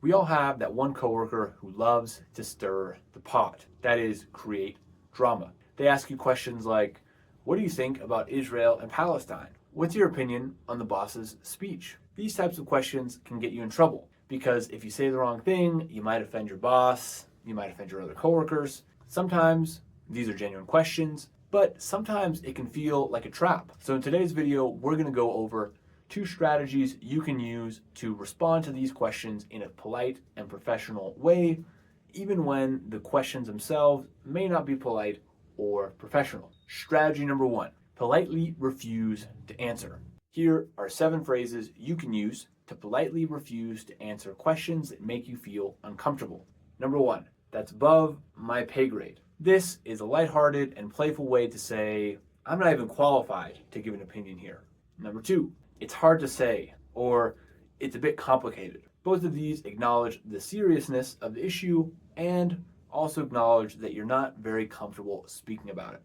We all have that one coworker who loves to stir the pot, that is, create drama. They ask you questions like, what do you think about Israel and Palestine? What's your opinion on the boss's speech? These types of questions can get you in trouble because if you say the wrong thing, you might offend your boss, you might offend your other coworkers. Sometimes these are genuine questions, but sometimes it can feel like a trap. So in today's video, we're going to go over 2 strategies you can use to respond to these questions in a polite and professional way, even when the questions themselves may not be polite or professional. Strategy number 1, politely refuse to answer. Here are 7 phrases you can use to politely refuse to answer questions that make you feel uncomfortable. Number 1, that's above my pay grade. This is a lighthearted and playful way to say, I'm not even qualified to give an opinion here. Number 2, it's hard to say, or it's a bit complicated. Both of these acknowledge the seriousness of the issue and also acknowledge that you're not very comfortable speaking about it.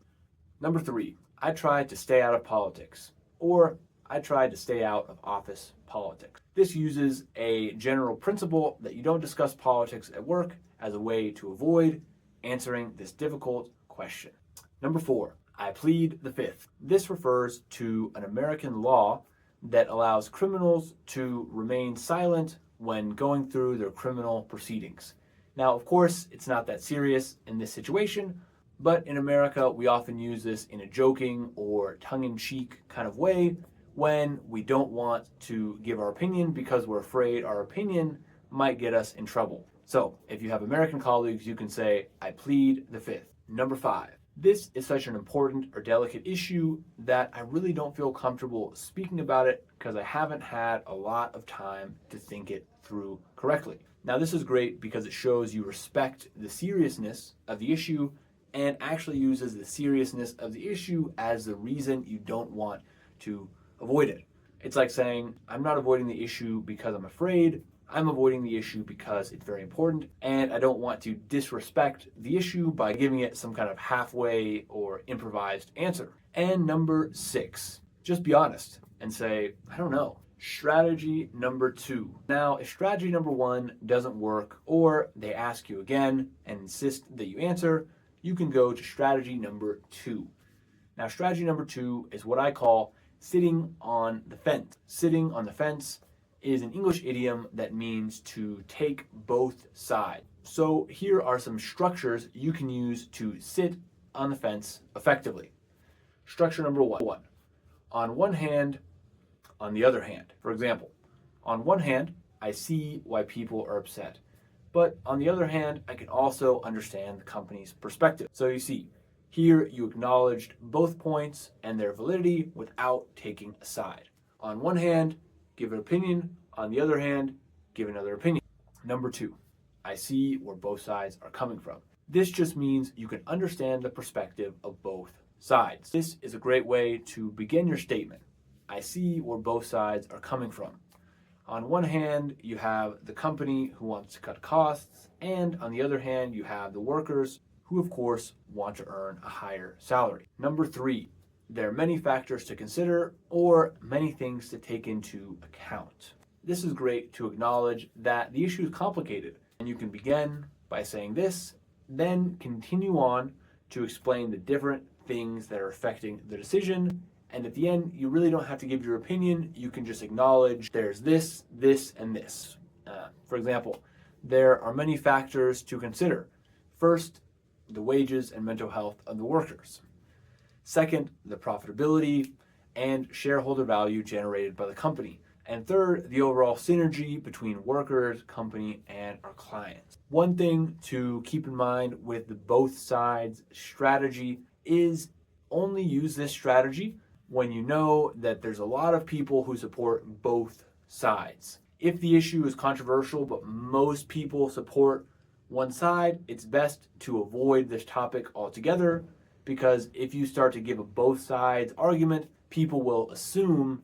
Number 3, I tried to stay out of politics, or I tried to stay out of office politics. This uses a general principle that you don't discuss politics at work as a way to avoid answering this difficult question. Number 4, I plead the fifth. This refers to an American law that allows criminals to remain silent when going through their criminal proceedings. Now, of course, it's not that serious in this situation, but in America, we often use this in a joking or tongue-in-cheek kind of way when we don't want to give our opinion because we're afraid our opinion might get us in trouble. So, if you have American colleagues, you can say, I plead the fifth. Number 5. This is such an important or delicate issue that I really don't feel comfortable speaking about it because I haven't had a lot of time to think it through correctly. Now, this is great because it shows you respect the seriousness of the issue and actually uses the seriousness of the issue as the reason you don't want to avoid it. It's like saying, I'm not avoiding the issue because I'm afraid. I'm avoiding the issue because it's very important, and I don't want to disrespect the issue by giving it some kind of halfway or improvised answer. And number 6, just be honest and say, I don't know. Strategy number 2. Now, if strategy number 1 doesn't work, or they ask you again and insist that you answer, you can go to strategy number 2. Now, strategy number 2 is what I call sitting on the fence. Sitting on the fence is an English idiom that means to take both sides. So here are some structures you can use to sit on the fence effectively. Structure number 1. On one hand, on the other hand. For example, on one hand, I see why people are upset. But on the other hand, I can also understand the company's perspective. So you see, here you acknowledged both points and their validity without taking a side. On one hand, give an opinion. On the other hand, give another opinion. Number 2, I see where both sides are coming from. This just means you can understand the perspective of both sides. This is a great way to begin your statement. I see where both sides are coming from. On one hand, you have the company who wants to cut costs, and on the other hand, you have the workers who, of course, want to earn a higher salary. Number 3, there are many factors to consider or many things to take into account. This is great to acknowledge that the issue is complicated, and you can begin by saying this, then continue on to explain the different things that are affecting the decision. And at the end, you really don't have to give your opinion. You can just acknowledge there's this, this, and this. For example, there are many factors to consider. First, the wages and mental health of the workers. Second, the profitability and shareholder value generated by the company. And third, the overall synergy between workers, company, and our clients. One thing to keep in mind with the both sides strategy is only use this strategy when you know that there's a lot of people who support both sides. If the issue is controversial, but most people support one side, it's best to avoid this topic altogether, because if you start to give a both sides argument, people will assume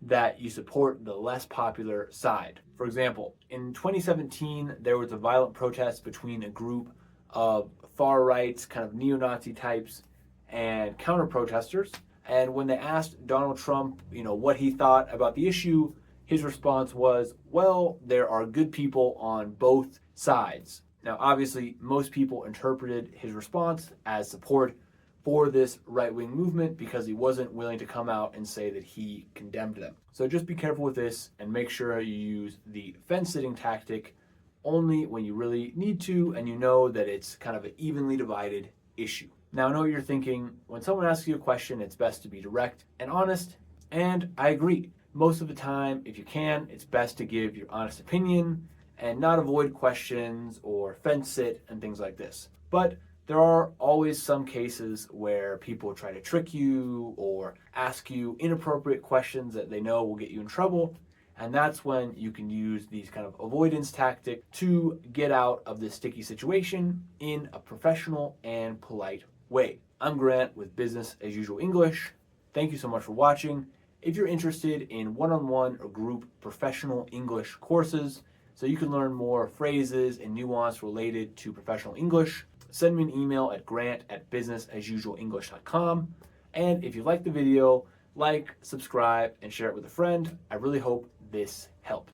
that you support the less popular side. For example, in 2017, there was a violent protest between a group of far-right, kind of neo-Nazi types and counter-protesters. And when they asked Donald Trump, what he thought about the issue, His response was, well, there are good people on both sides. Now, obviously, most people interpreted his response as support for this right-wing movement because he wasn't willing to come out and say that he condemned them. So just be careful with this and make sure you use the fence-sitting tactic only when you really need to and you know that it's kind of an evenly divided issue. Now, I know what you're thinking. When someone asks you a question, it's best to be direct and honest, and I agree. Most of the time, if you can, it's best to give your honest opinion and not avoid questions or fence sit and things like this. But there are always some cases where people try to trick you or ask you inappropriate questions that they know will get you in trouble. And that's when you can use these kind of avoidance tactic to get out of this sticky situation in a professional and polite way. I'm Grant with Business as Usual English. Thank you so much for watching. If you're interested in one-on-one or group professional English courses, so you can learn more phrases and nuance related to professional English, send me an email at grant@businessasusualenglish.com. And if you like the video, like, subscribe, and share it with a friend. I really hope this helped.